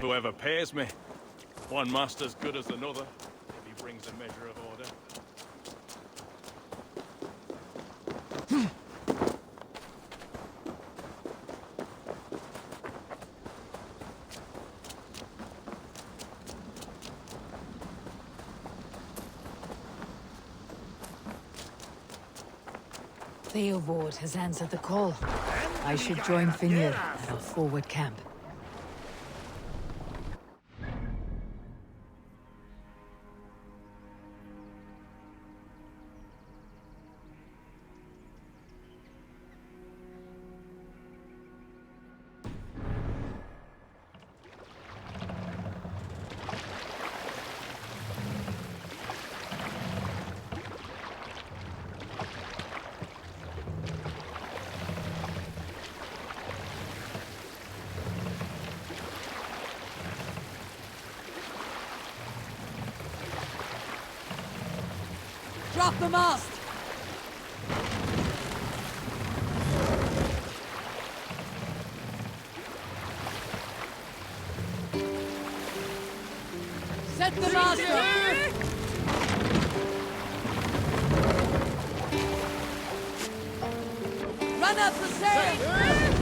whoever pays me. One master's good as another, if he brings a measure of order. Theovord has answered the call. I should join Finnr at our forward camp. Drop the mast! Set the mast up! Run up the sail!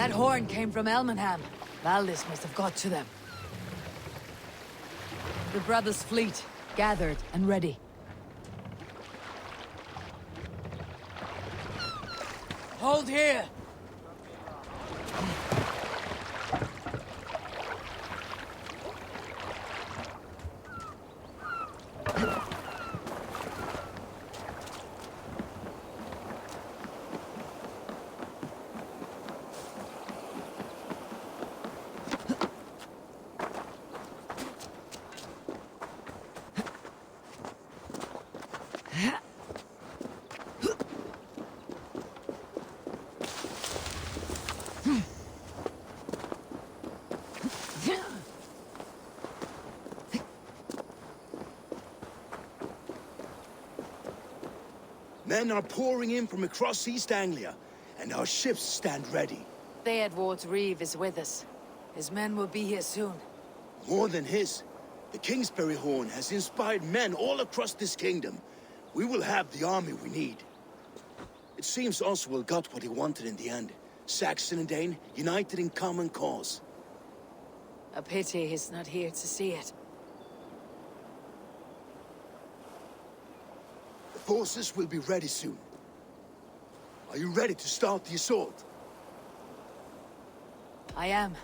That horn came from Elmenham. Valdis must have got to them. The brothers' fleet, gathered and ready. Hold here! Men are pouring in from across East Anglia, and our ships stand ready. Theodward's Reeve is with us. His men will be here soon. More than his, the Kingsbury Horn has inspired men all across this kingdom. We will have the army we need. It seems Oswald got what he wanted in the end. Saxon and Dane united in common cause. A pity he's not here to see it. The forces will be ready soon. Are you ready to start the assault? I am.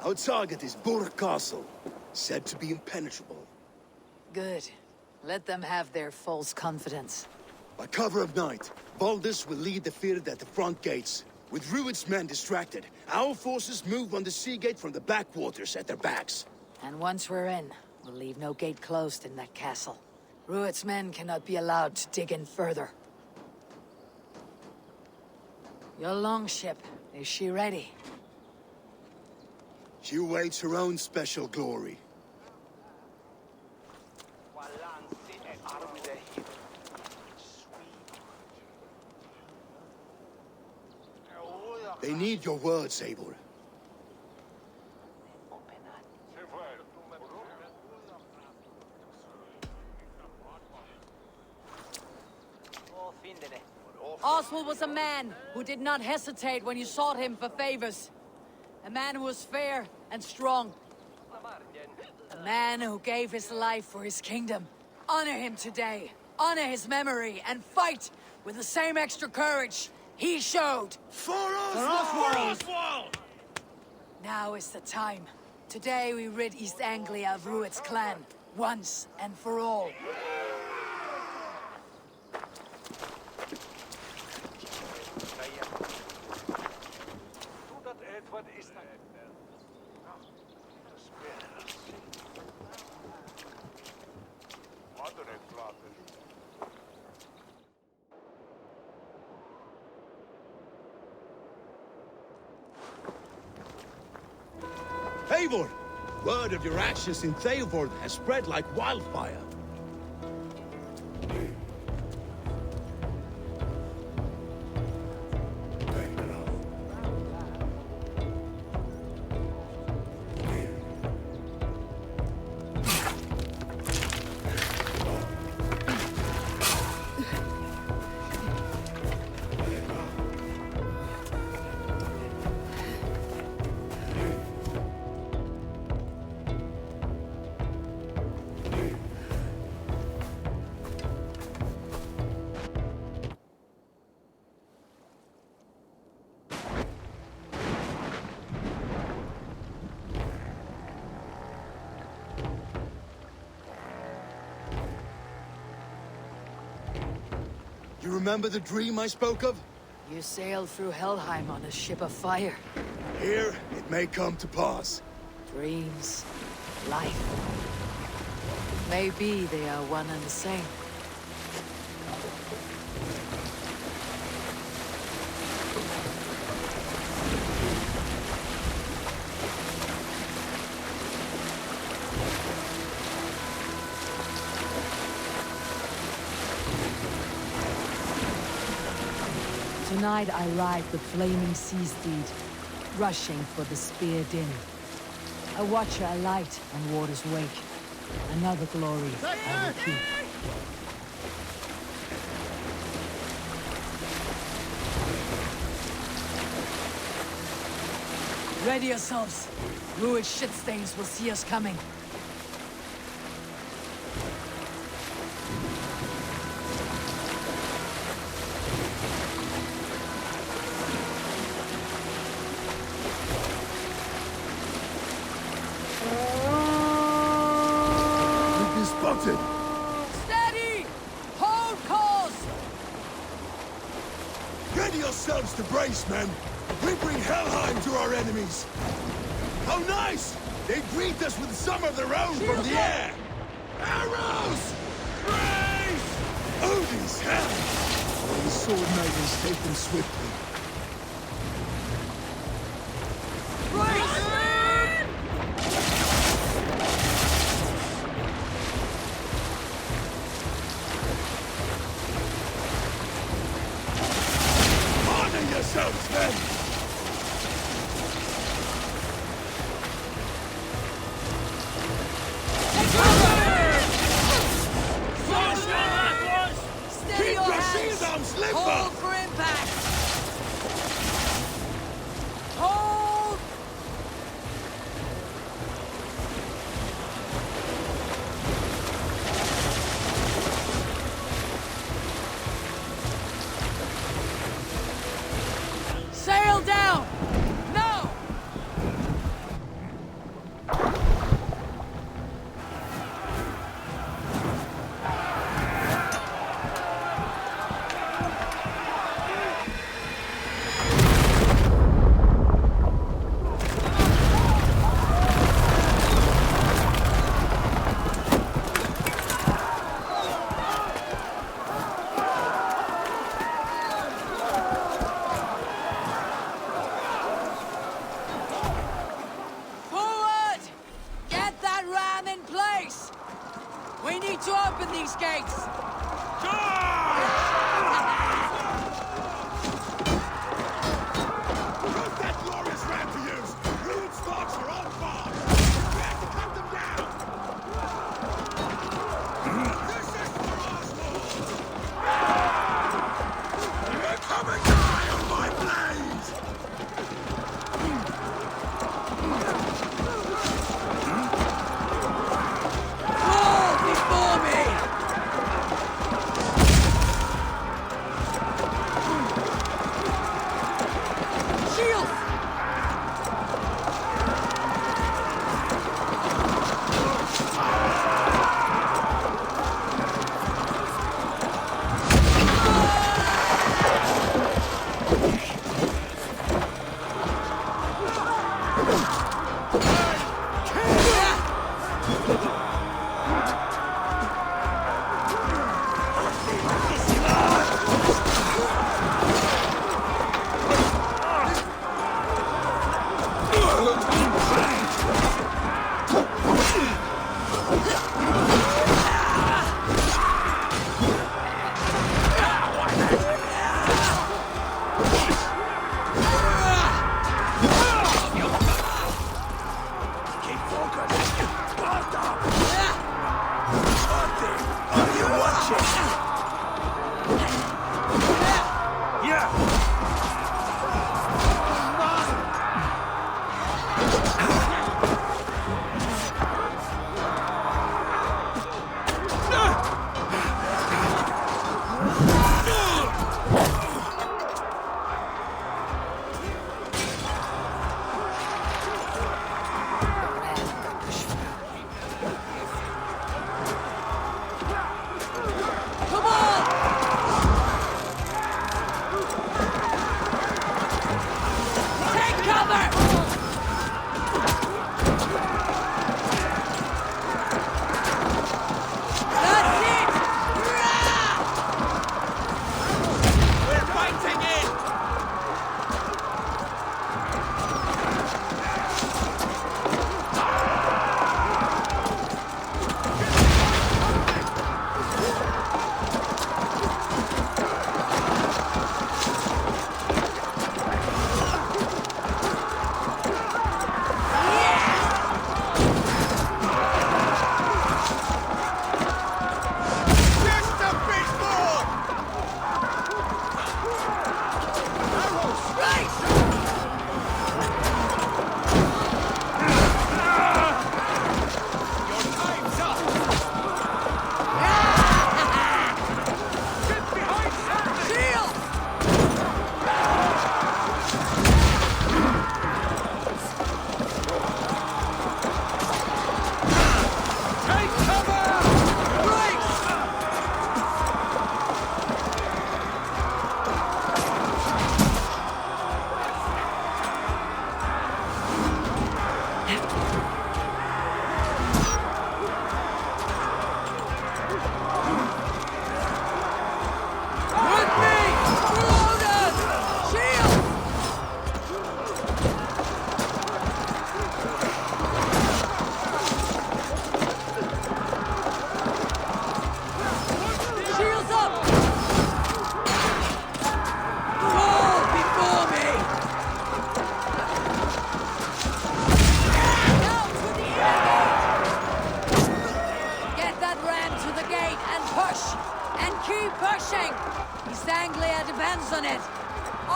Our target is Burg Castle, said to be impenetrable. Good. Let them have their false confidence. By cover of night, Baldus will lead the field at the front gates. With Rued's men distracted, our forces move on the sea gate from the backwaters at their backs. And once we're in, we'll leave no gate closed in that castle. Rued's men cannot be allowed to dig in further. Your longship, is she ready? She awaits her own special glory. They need your words, Eivor. Oswald was a man who did not hesitate when you sought him for favors. A man who was fair and strong. A man who gave his life for his kingdom. Honor him today. Honor his memory and fight with the same extra courage he showed. For Oswald! Now is the time. Today we rid East Anglia of Rued's clan, once and for all. Eivor! Word of your actions in Theodward has spread like wildfire. You remember the dream I spoke of? You sailed through Helheim on a ship of fire. Here, it may come to pass. Dreams, life. Maybe they are one and the same. Tonight I ride the flaming sea steed, rushing for the spear din. A watcher alight on water's wake. Another glory I will keep. Ready yourselves. Rued shitstains will see us coming. Spotted! Steady! Hold course! Ready yourselves to brace, men! We bring Helheim to our enemies! How nice! They greet us with some of their own from the air! Arrows! Brace! Odin's hand! All the sword maidens take them swiftly. men! Steady Keep your your hands! shield down, Slimper! Hold for impact! Hold! Sail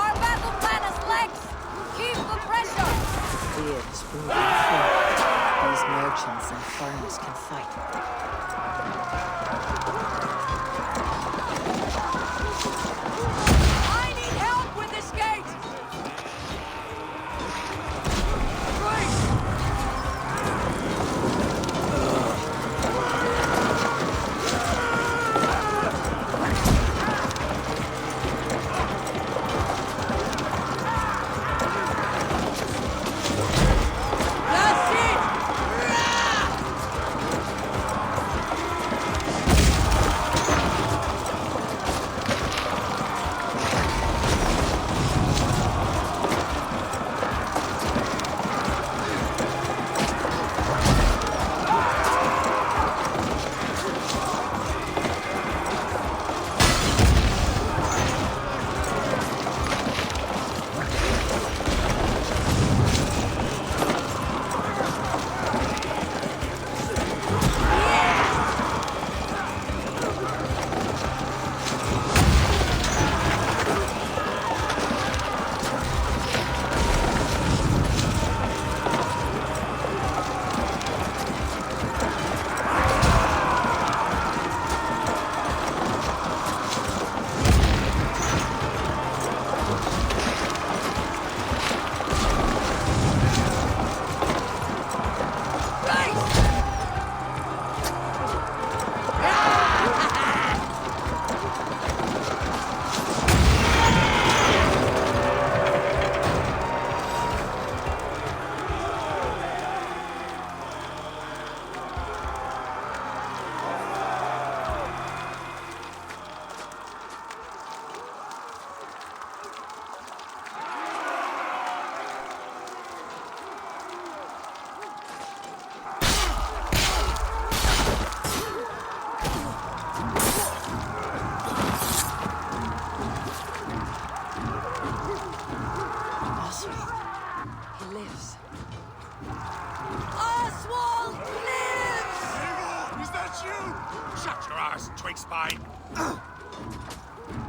Our battle plan is legs! Keep the pressure! Fear is ruling fear. These merchants and farmers can fight. I need help with this gate! That's it! Oswald. He lives. Oswald lives! Is that you? Shut your ass, twig spine!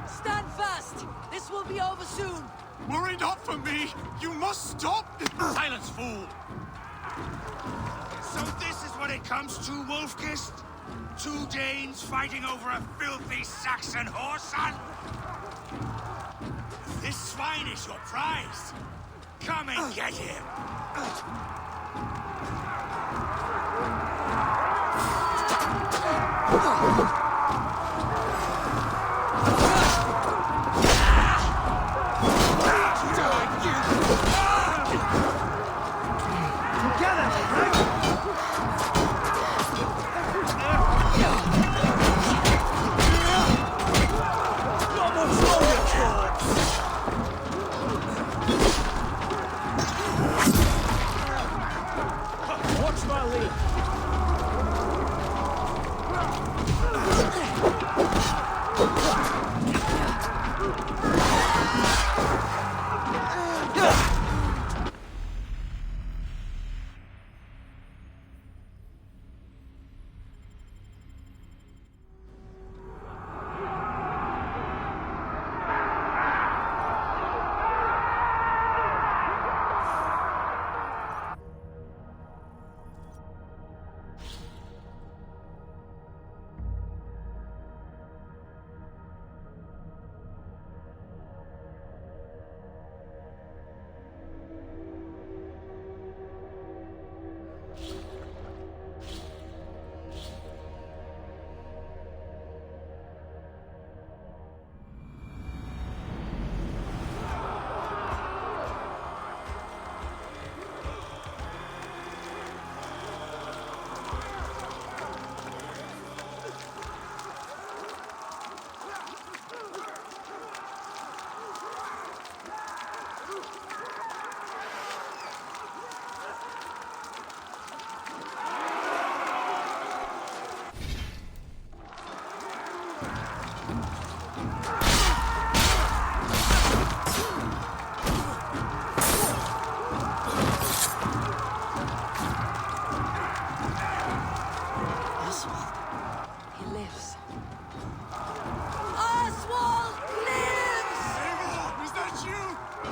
Stand fast! This will be over soon! Worry not for me! You must stop! Silence, fool! So this is what it comes to, Wolfkist? Two Danes fighting over a filthy Saxon whoreson? This swine is your prize! Come and get him! Watch my lead.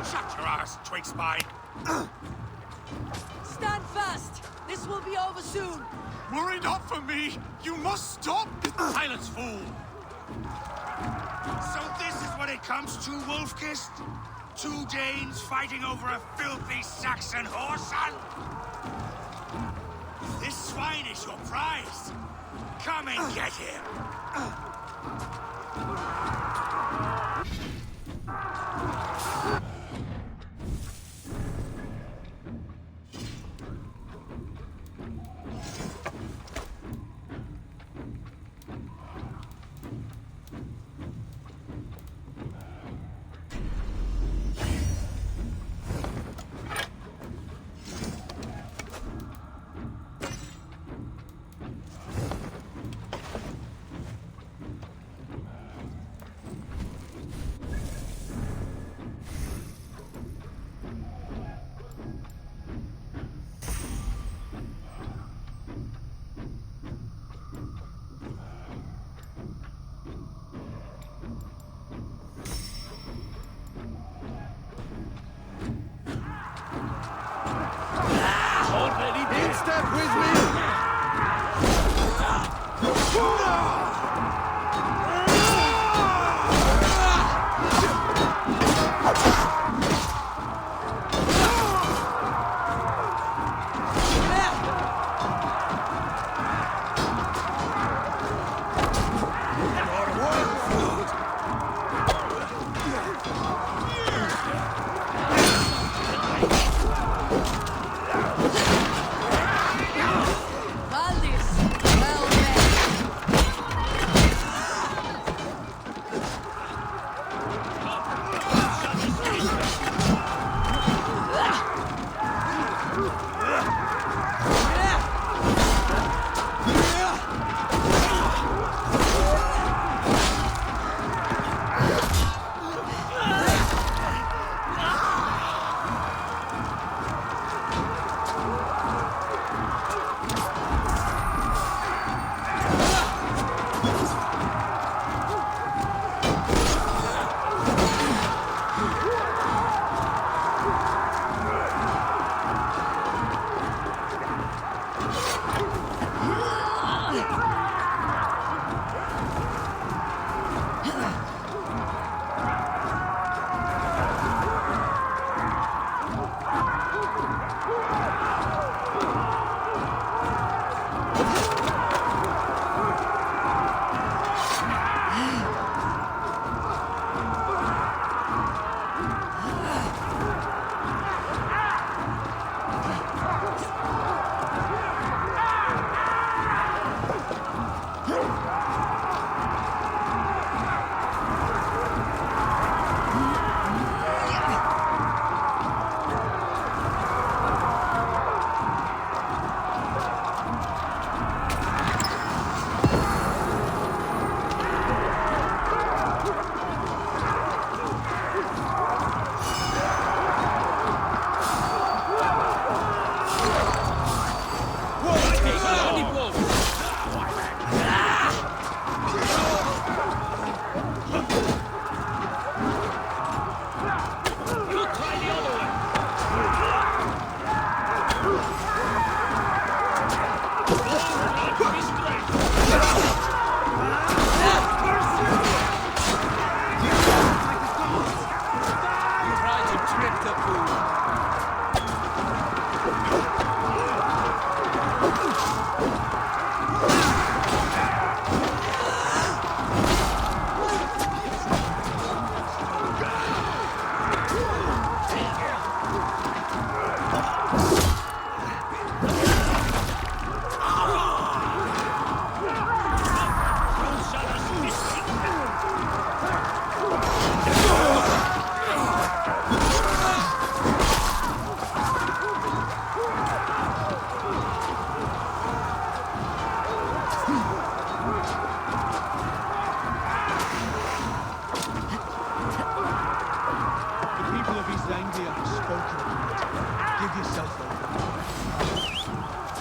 Shut your arse, twig spine! Stand fast! This will be over soon! Worry not for me! You must stop! Silence, fool! So this is what it comes to, Wolfkist? 2 Danes fighting over a filthy Saxon whoreson? This swine is your prize! Come and get him! Already In step with me! Valdis! Well met!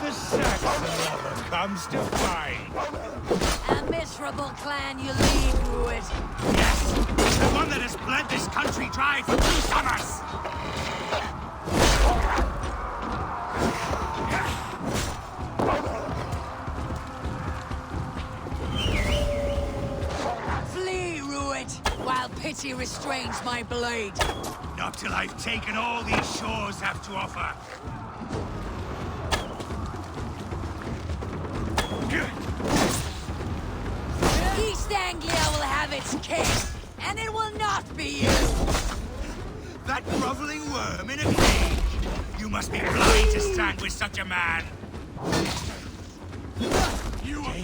The Saxon comes to fight. A miserable clan you lead, Rued. Yes! The one that has bled this country dry for 2 summers! Flee, Rued, while pity restrains my blade. Not till I've taken all these shores have to offer. East Anglia will have its king, and it will not be you! That groveling worm in a cage! You must be blind to stand with such a man! You are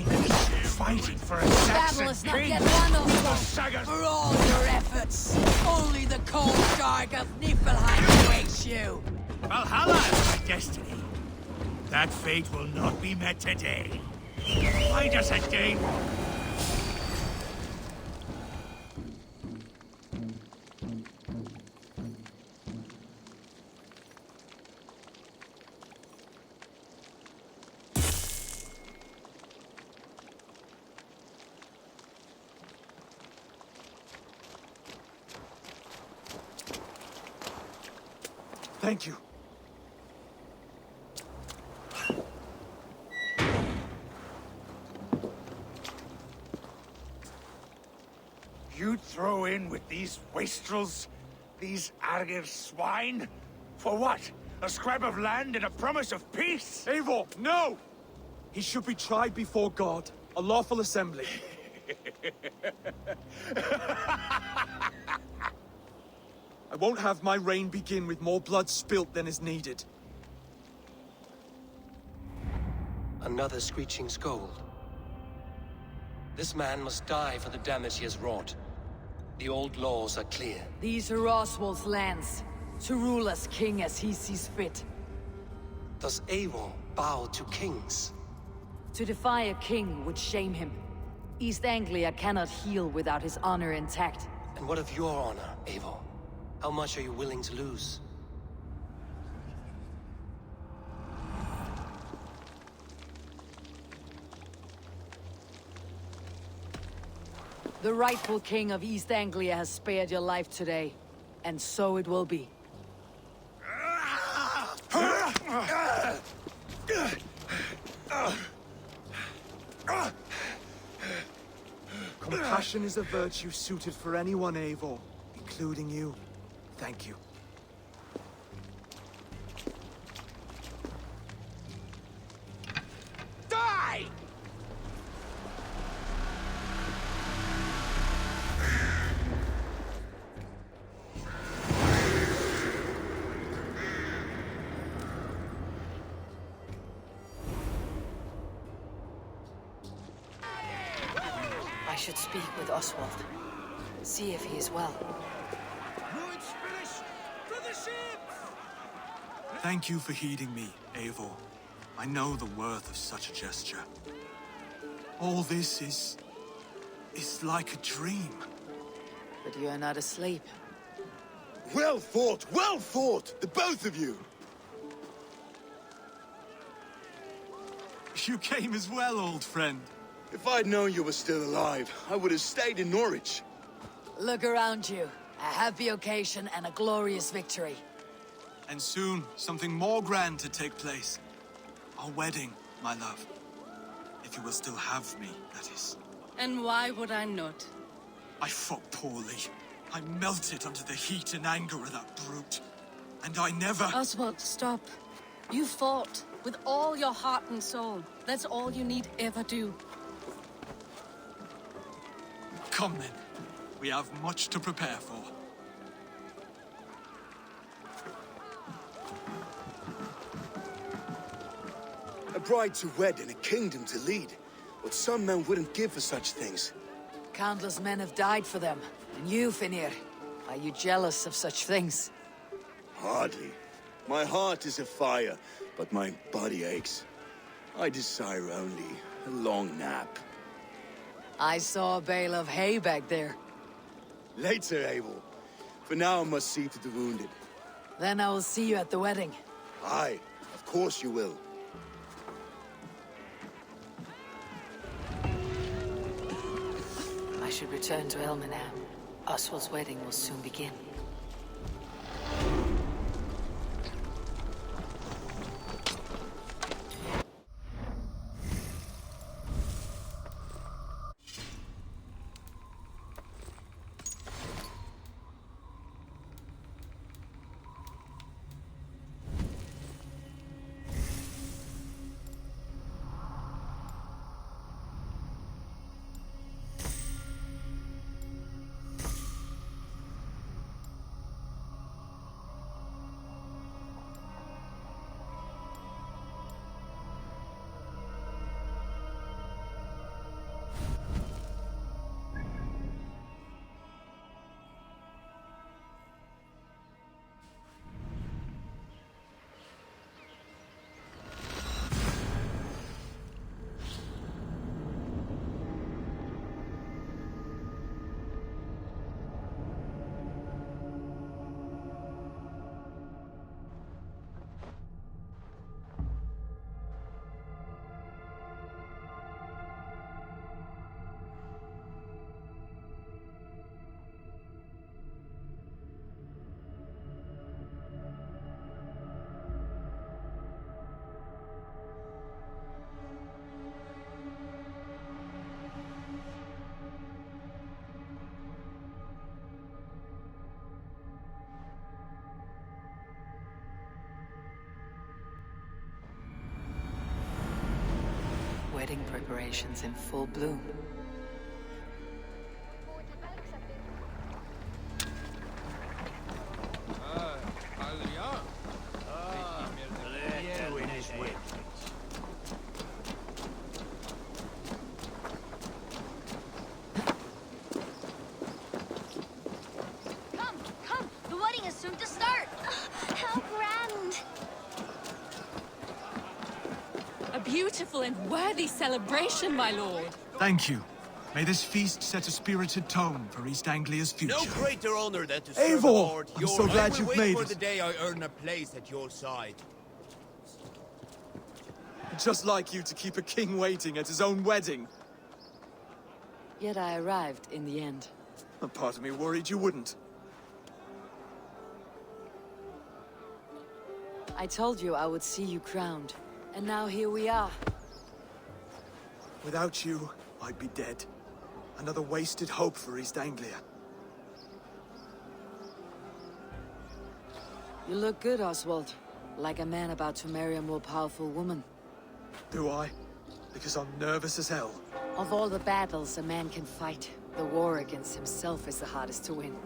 fighting for a The Saxon battle is not king! yet won, The Oswald. Sagas! For all your efforts, only the cold dark of Niflheim awaits you. Valhalla is my destiny. That fate will not be met today. Why does a day... Thank you. You throw in with these wastrels? These Argir swine? For what? A scrap of land and a promise of peace? Eivor, no! He should be tried before God, a lawful assembly. I won't have my reign begin with more blood spilt than is needed. Another screeching scold. This man must die for the damage he has wrought. The old laws are clear. These are Oswald's lands, to rule as king as he sees fit. Does Eivor bow to kings? To defy a king would shame him. East Anglia cannot heal without his honor intact. And what of your honor, Eivor? How much are you willing to lose? The rightful king of East Anglia has spared your life today, and so it will be. Compassion is a virtue suited for anyone, Eivor, including you. Thank you. Die! I should speak with Oswald. See if he is well. Thank you for heeding me, Eivor. I know the worth of such a gesture. All this is like a dream. But you are not asleep. Well fought, the both of you. You came as well, old friend. If I'd known you were still alive, I would have stayed in Norwich. Look around you. A happy occasion and a glorious victory. And soon, something more grand to take place. Our wedding, my love. If you will still have me, that is. And why would I not? I fought poorly. I melted under the heat and anger of that brute. And I never... Oswald, stop. You fought with all your heart and soul. That's all you need ever do. Come then. We have much to prepare for. A bride to wed and a kingdom to lead. What some men wouldn't give for such things. Countless men have died for them. And you, Finnir, are you jealous of such things? Hardly. My heart is afire, but my body aches. I desire only a long nap. I saw a bale of hay back there. Later, Abel. For now, I must see to the wounded. Then I will see you at the wedding. Aye, of course you will. I should return to Elmenham. Oswald's wedding will soon begin. Wedding preparations in full bloom. Come! The wedding is soon to start! How grand! A beautiful and worthy celebration, my lord. Thank you. May this feast set a spirited tone for East Anglia's future. No greater honor than to serve Eivor! Lord I'm your... so glad I will you've wait made for it. the day I earn a place at your side. Just like you to keep a king waiting at his own wedding. Yet I arrived in the end. A part of me worried you wouldn't. I told you I would see you crowned, and now here we are. Without you, I'd be dead. Another wasted hope for East Anglia. You look good, Oswald. Like a man about to marry a more powerful woman. Do I? Because I'm nervous as hell. Of all the battles a man can fight, the war against himself is the hardest to win.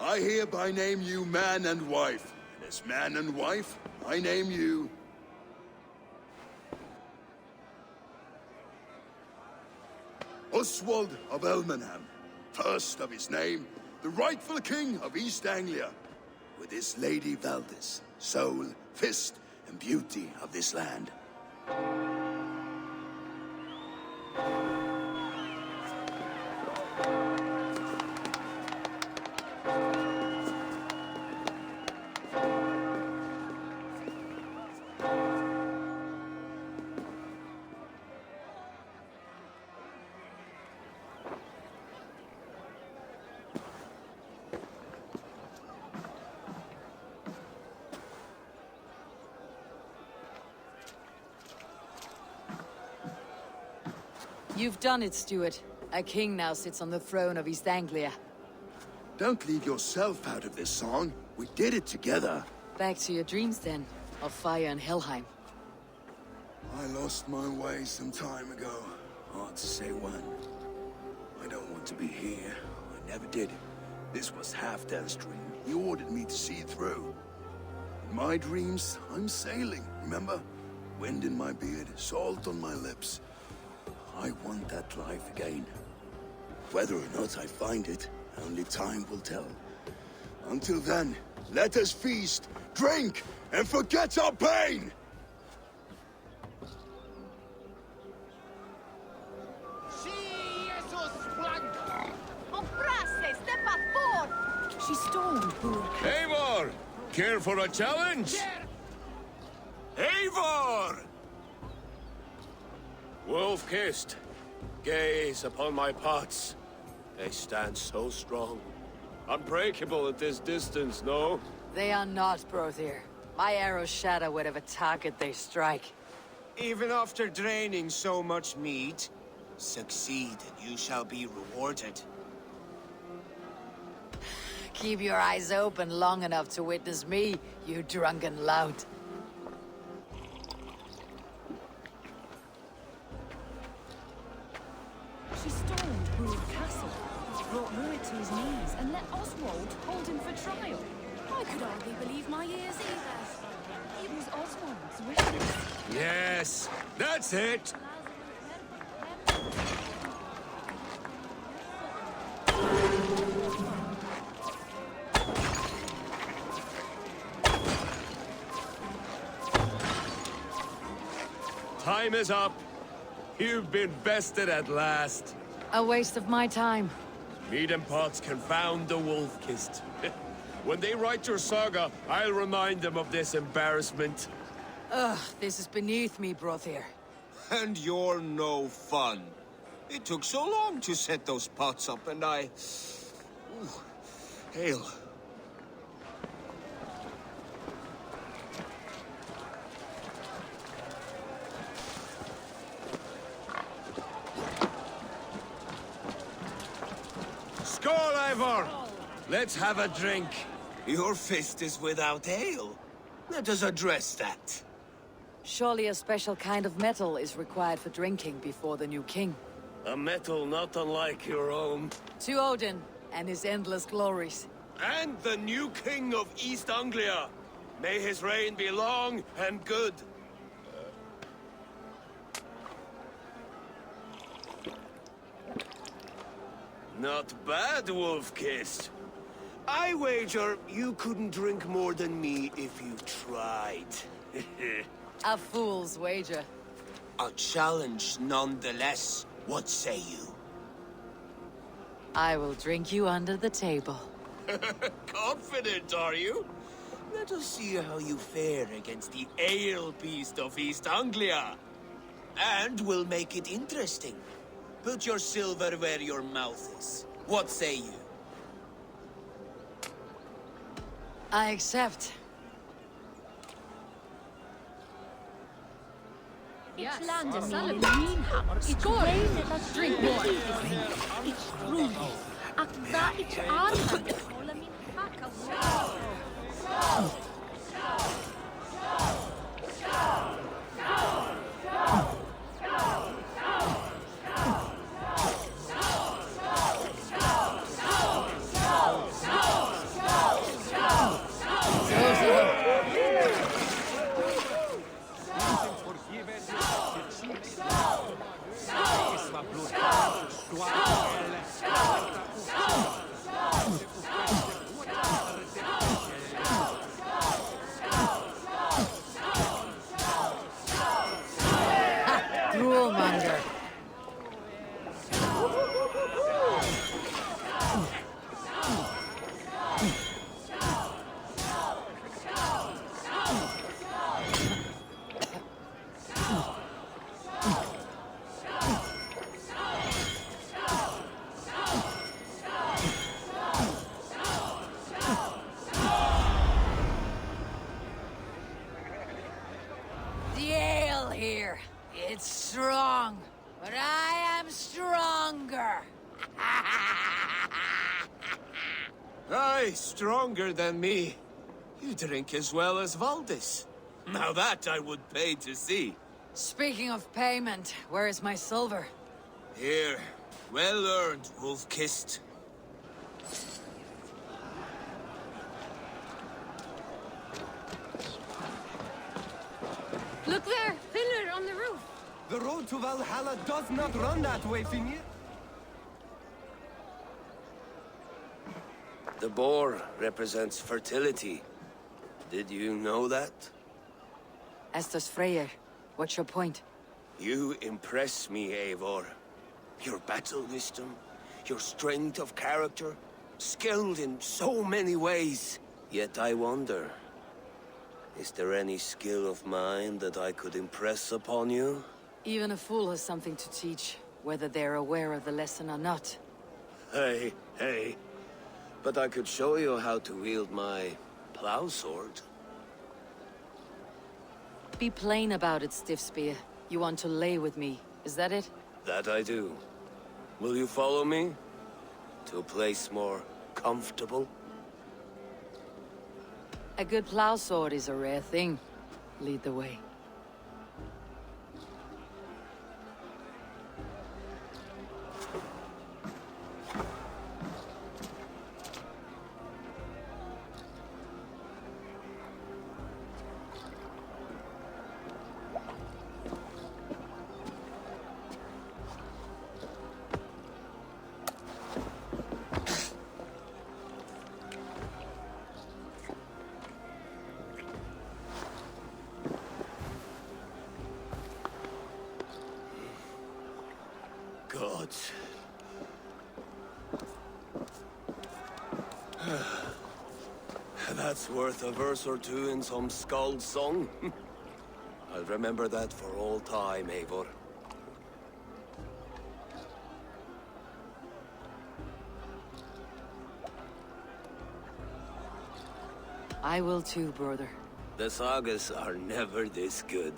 I hereby name you man and wife. And as man and wife, I name you... Oswald of Elmenham, first of his name, the rightful king of East Anglia, with his lady Valdis, soul, fist, and beauty of this land. You've done it, Stuart. A king now sits on the throne of East Anglia. Don't leave yourself out of this song. We did it together. Back to your dreams, then, of fire and Helheim. I lost my way some time ago. Hard to say when. I don't want to be here. I never did. This was Halfdan's dream. He ordered me to see it through. In my dreams, I'm sailing, remember? Wind in my beard, salt on my lips. I want that life again. Whether or not I find it, only time will tell. Until then, let us feast, drink, and forget our pain! She stormed Burg. Eivor! Care for a challenge? Eivor! Wolf-kissed, gaze upon my pots. They stand so strong. Unbreakable at this distance, no? They are not, Brothir. My arrows shatter whatever target they strike. Even after draining so much meat, succeed and you shall be rewarded. Keep your eyes open long enough to witness me, you drunken lout. She stormed Burg Castle, brought Rurik to his knees, and let Oswald hold him for trial. I could hardly believe my ears either. It was Oswald's wishes. Yes, that's it! Time is up. You've been bested at last. A waste of my time. Mead and Potts confound the wolf-kissed. When they write your saga, I'll remind them of this embarrassment. Ugh, this is beneath me, Brothir. And you're no fun. It took so long to set those pots up, and I... Ooh, hail. Skål, Eivor! Let's have a drink. Your fist is without ale. Let us address that. Surely a special kind of metal is required for drinking before the new king. A metal not unlike your own. To Odin and his endless glories. And the new king of East Anglia. May his reign be long and good. Not bad, Wolf-kissed. I wager you couldn't drink more than me if you tried. A fool's wager. A challenge nonetheless. What say you? I will drink you under the table. Confident, are you? Let us see how you fare against the ale beast of East Anglia. And we'll make it interesting. Put your silver where your mouth is. What say you? I accept. It's land of Salomon. It's rain that drink more. It's rude. Akta it's arkan. here. It's strong, but I am stronger. Aye, stronger than me. You drink as well as Valdis. Now that I would pay to see. Speaking of payment, where is my silver? Here, well earned, wolf-kissed. Look there! Pillar on the roof! The road to Valhalla does not run that way, Finir. The boar represents fertility. Did you know that? As does Freyr. What's your point? You impress me, Eivor. Your battle wisdom, your strength of character, skilled in so many ways. Yet I wonder, is there any skill of mine that I could impress upon you? Even a fool has something to teach, whether they're aware of the lesson or not. Hey, hey. But I could show you how to wield my plow sword. Be plain about it, Stiffspear. You want to lay with me, is that it? That I do. Will you follow me? To a place more comfortable? A good plow sword is a rare thing. Lead the way. Gods. That's worth a verse or two in some skald song. I'll remember that for all time, Eivor. I will too, brother. The sagas are never this good.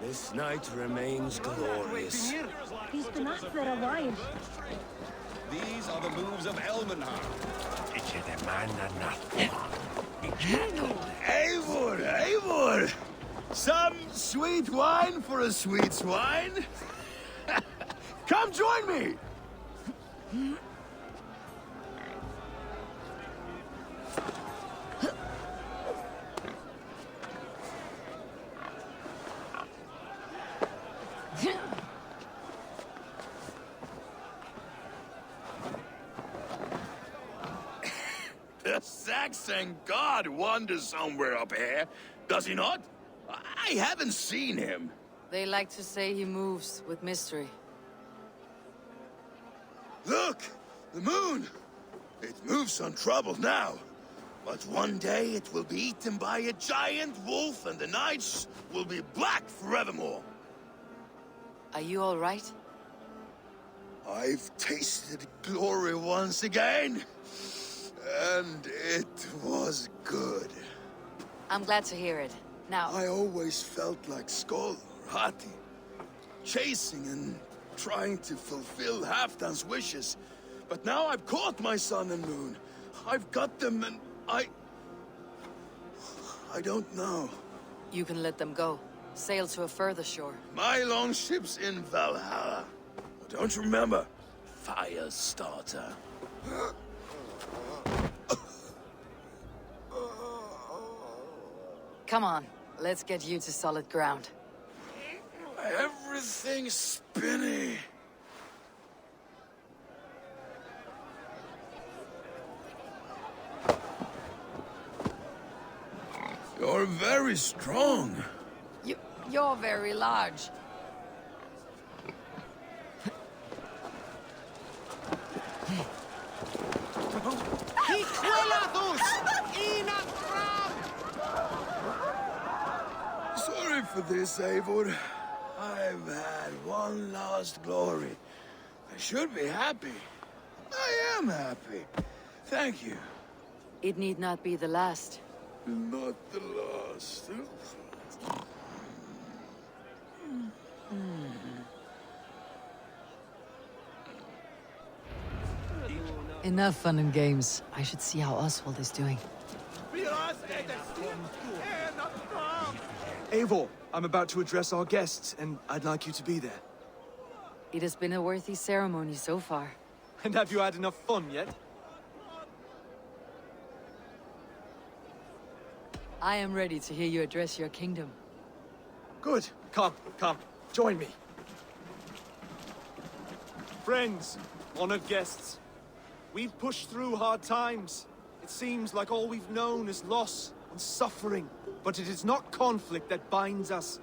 This night remains glorious. He's been after a while. These are the moves of Elmenhar. Eivor, Eivor! Some sweet wine for a sweet swine? Come join me! The Saxon god wanders somewhere up here, does he not? I haven't seen him. They like to say he moves with mystery. Look! The moon! It moves untroubled now. But one day it will be eaten by a giant wolf and the nights will be black forevermore. Are you all right? I've tasted glory once again. And it was good. I'm glad to hear it. Now, I always felt like Skoll or Hati, chasing and trying to fulfill Halfdan's wishes. But now I've caught my sun and moon. I've got them and I don't know. you can let them go. Sail to a further shore. My longship's in Valhalla. Don't you remember? Firestarter. Come on, let's get you to solid ground. Everything's spinny. You're very strong. You're very large. Sorry for this, Eivor. I've had one last glory. I should be happy. I am happy. Thank you. It need not be the last. Not the last. Enough fun and games. I should see how Oswald is doing. Eivor, I'm about to address our guests, and I'd like you to be there. It has been a worthy ceremony so far. And have you had enough fun yet? I am ready to hear you address your kingdom. Good. Come, join me. Friends, honored guests, we've pushed through hard times. It seems like all we've known is loss and suffering. But it is not conflict that binds us.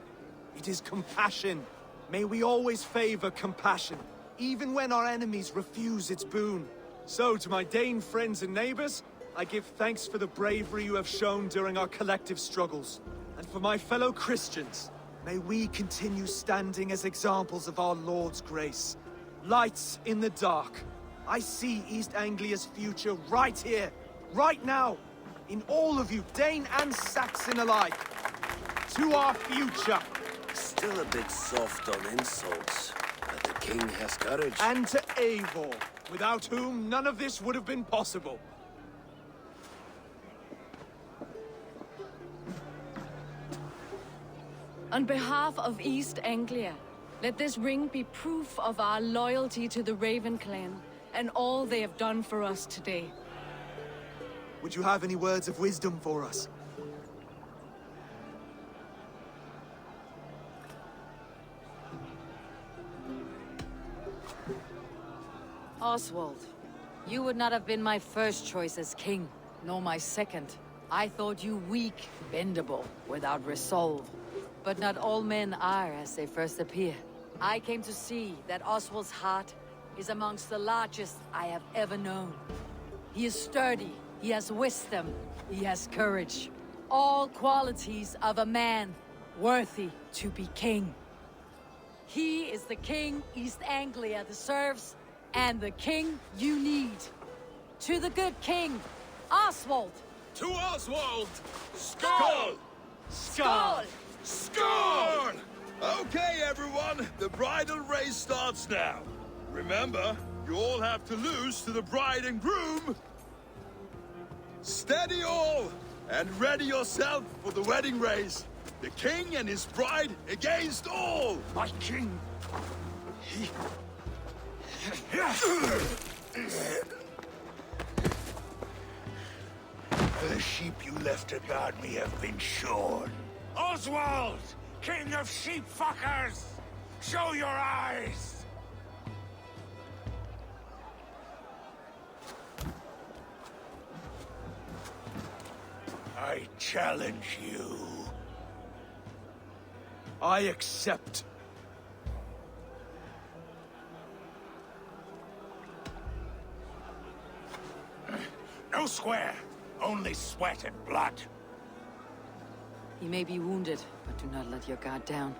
It is compassion. May we always favor compassion, even when our enemies refuse its boon. So, to my Dane friends and neighbors, I give thanks for the bravery you have shown during our collective struggles. And for my fellow Christians, may we continue standing as examples of our Lord's grace. Lights in the dark. I see East Anglia's future right here, right now. In all of you, Dane and Saxon alike. To our future. Still a bit soft on insults, but the king has courage. And to Eivor, without whom none of this would have been possible. On behalf of East Anglia, let this ring be proof of our loyalty to the Raven clan and all they have done for us today. Would you have any words of wisdom for us? Oswald, you would not have been my first choice as king, nor my second. I thought you weak, bendable, without resolve. But not all men are as they first appear. I came to see that Oswald's heart is amongst the largest I have ever known. He is sturdy, he has wisdom, he has courage. All qualities of a man worthy to be king. He is the king East Anglia deserves, and the king you need. To the good king, Oswald! To Oswald! Skull! Skull! Skull! Okay, everyone, the bridal race starts now. Remember, you all have to lose to the bride and groom. Steady all, and ready yourself for the wedding race. The king and his bride against all. My king! The sheep you left to guard me have been shorn. Oswald! King of sheep fuckers! Show your eyes! I challenge you. I accept. No square, only sweat and blood. He may be wounded, but do not let your guard down.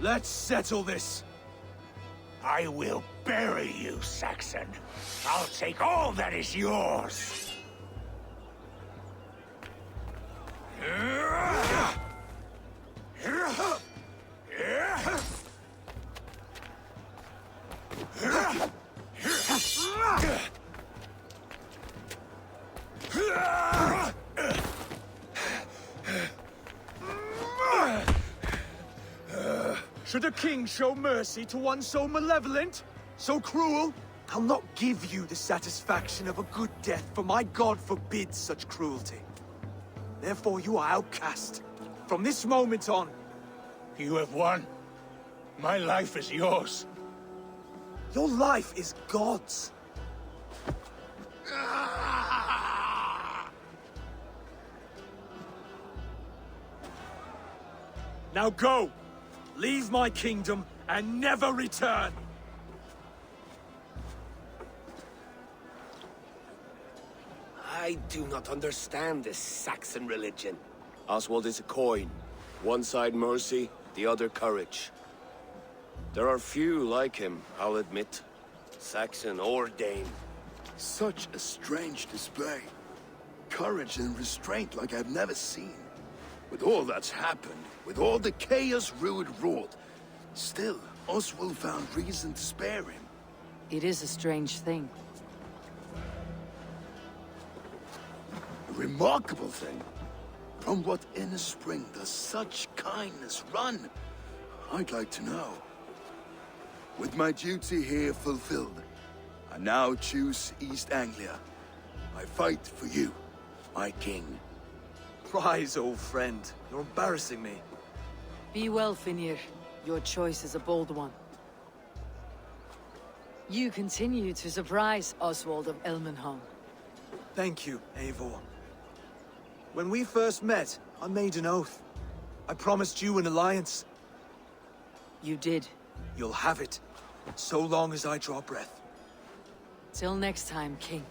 Let's settle this. I will bury you, Saxon. I'll take all that is yours. Should a king show mercy to one so malevolent? So cruel? I'll not give you the satisfaction of a good death, for my god forbids such cruelty. Therefore you are outcast. From this moment on. You have won. My life is yours. Your life is God's. Now go! Leave my kingdom and never return! I do not understand this Saxon religion. Oswald is a coin. One side mercy, the other courage. There are few like him, I'll admit. Saxon or Dane. Such a strange display. Courage and restraint like I've never seen. With all that's happened, with all the chaos Ruud wrought, still, Oswald found reason to spare him. It is a strange thing. A remarkable thing. From what inner spring does such kindness run? I'd like to know. With my duty here fulfilled, I now choose East Anglia. I fight for you, my king. Rise, old friend. You're embarrassing me. Be well, Finir. Your choice is a bold one. You continue to surprise Oswald of Elmenholm. Thank you, Eivor. When we first met, I made an oath. I promised you an alliance. You did. You'll have it, so long as I draw breath. Till next time, King.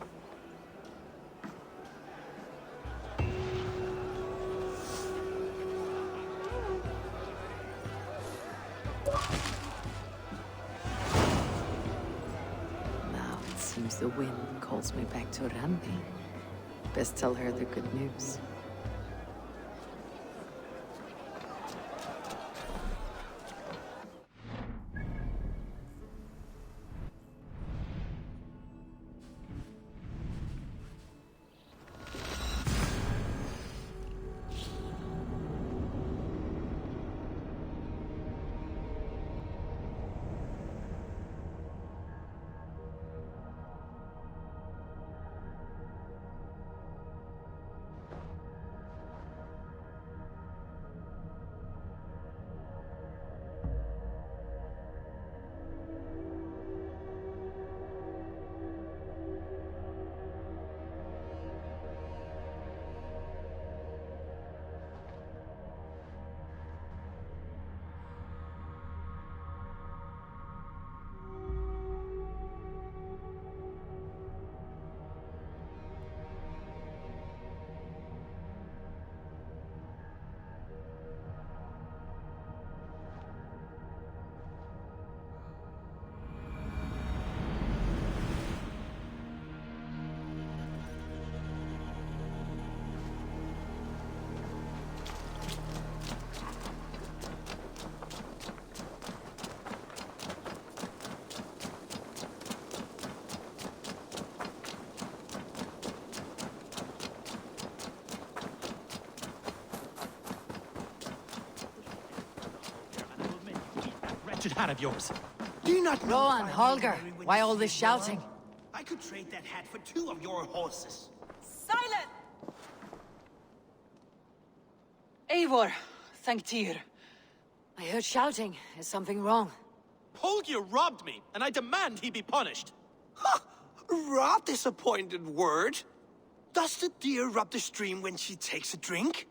Now it seems the wind calls me back to Randi. Best tell her the good news. Hat of yours. Do you not know? Rowan, Holger, why all this shouting? I could trade that hat for 2 of your horses. Silent! Eivor, thank Tyr. I heard shouting. Is something wrong? Holger robbed me, and I demand he be punished. Ha! Rot disappointed word. Does the deer rub the stream when she takes a drink?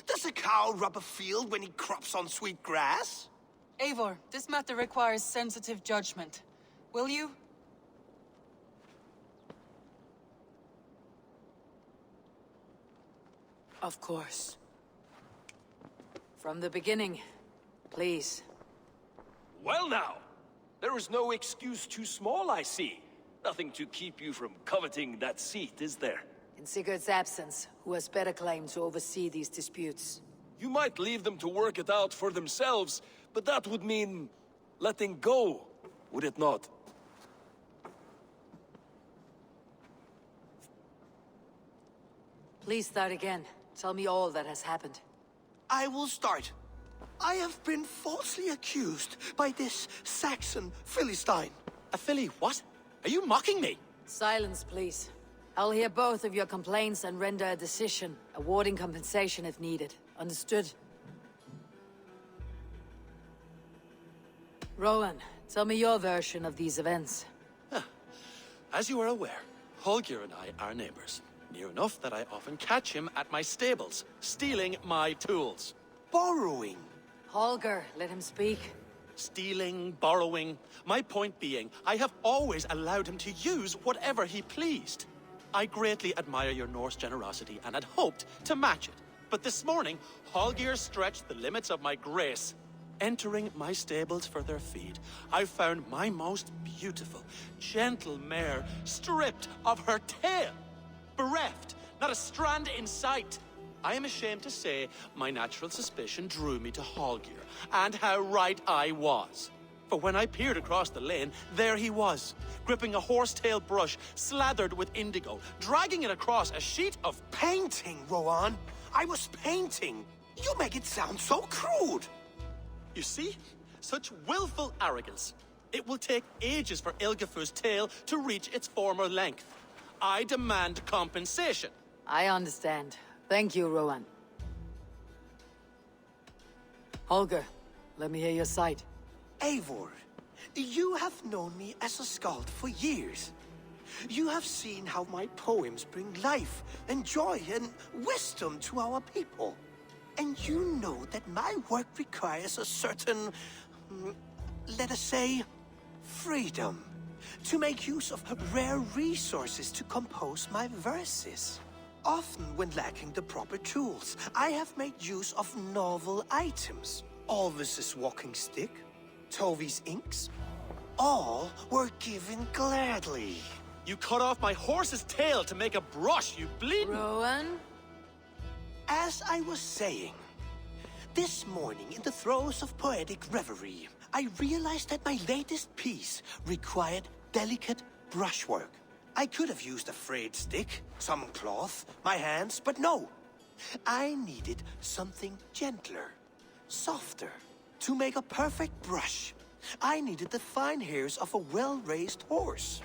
Does a cow rub a field when he crops on sweet grass? Eivor, this matter requires sensitive judgment. Will you? Of course. From the beginning, please. Well now, there is no excuse too small, I see. Nothing to keep you from coveting that seat, is there? In Sigurd's absence, who has better claim to oversee these disputes? You might leave them to work it out for themselves, but that would mean letting go, would it not? Please start again. Tell me all that has happened. I will start. I have been falsely accused by this Saxon Philistine. A Philly what? Are you mocking me? Silence, please. I'll hear both of your complaints and render a decision, awarding compensation if needed. Understood? Rowan, tell me your version of these events. As you are aware, Holger and I are neighbors. Near enough that I often catch him at my stables, stealing my tools. Borrowing. Holger, let him speak. Stealing, borrowing. My point being, I have always allowed him to use whatever he pleased. I greatly admire your Norse generosity and had hoped to match it. But this morning, Holger stretched the limits of my grace. Entering my stables for their feed, I found my most beautiful, gentle mare stripped of her tail. Bereft, not a strand in sight. I am ashamed to say my natural suspicion drew me to Holger, and how right I was. For when I peered across the lane, there he was, gripping a horsetail brush slathered with indigo, dragging it across a sheet of... Painting, Rowan! I was painting! You make it sound so crude! You see? Such willful arrogance. It will take ages for Ilgifu's tail to reach its former length. I demand compensation. I understand. Thank you, Rowan. Holger, let me hear your side. Eivor, you have known me as a skald for years. You have seen how my poems bring life and joy and wisdom to our people. And you know that my work requires a certain, let us say, freedom. To make use of rare resources to compose my verses. Often when lacking the proper tools, I have made use of novel items. Alvis's walking stick, Tovi's inks, all were given gladly. You cut off my horse's tail to make a brush, you bleeding... Rowan? As I was saying, this morning in the throes of poetic reverie, I realized that my latest piece required delicate brushwork. I could have used a frayed stick, some cloth, my hands, but no. I needed something gentler, softer. To make a perfect brush, I needed the fine hairs of a well-raised horse.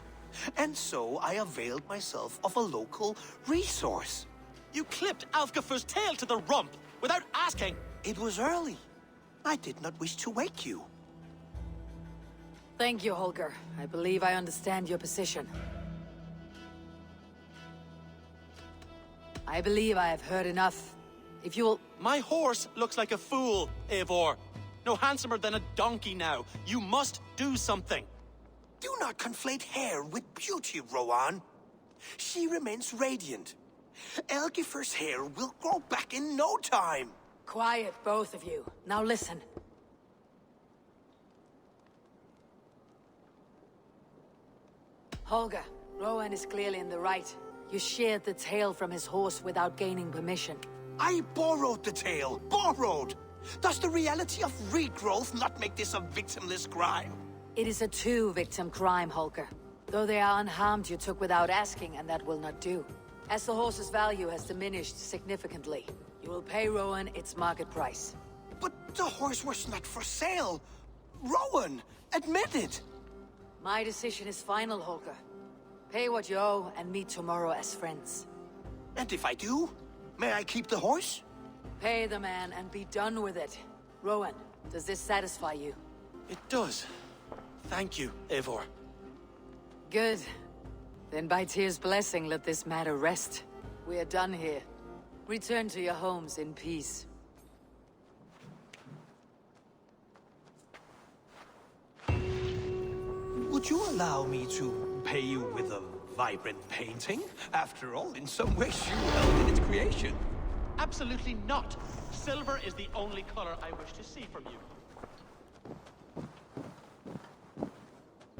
And so I availed myself of a local resource. You clipped Alfgafu's tail to the rump without asking. It was early. I did not wish to wake you. Thank you, Holger. I believe I understand your position. I believe I have heard enough. If you will... My horse looks like a fool, Eivor. No handsomer than a donkey now. You must do something. Do not conflate hair with beauty, Rowan. She remains radiant. Elgifer's hair will grow back in no time. Quiet, both of you. Now listen. Holger, Rowan is clearly in the right. You sheared the tail from his horse without gaining permission. I borrowed the tail. Borrowed! Does the reality of regrowth not make this a victimless crime? It is a two-victim crime, Holger. Though they are unharmed, you took without asking, and that will not do. As the horse's value has diminished significantly, you will pay Rowan its market price. But the horse was not for sale. Rowan, admit it. My decision is final, Holger. Pay what you owe and meet tomorrow as friends. And if I do, may I keep the horse? Pay the man and be done with it. Rowan, does this satisfy you? It does. Thank you, Eivor. Good. Then by Tyr's blessing, let this matter rest. We are done here. Return to your homes in peace. Would you allow me to pay you with a vibrant painting? After all, in some ways you helped in its creation. Absolutely not. Silver is the only color I wish to see from you.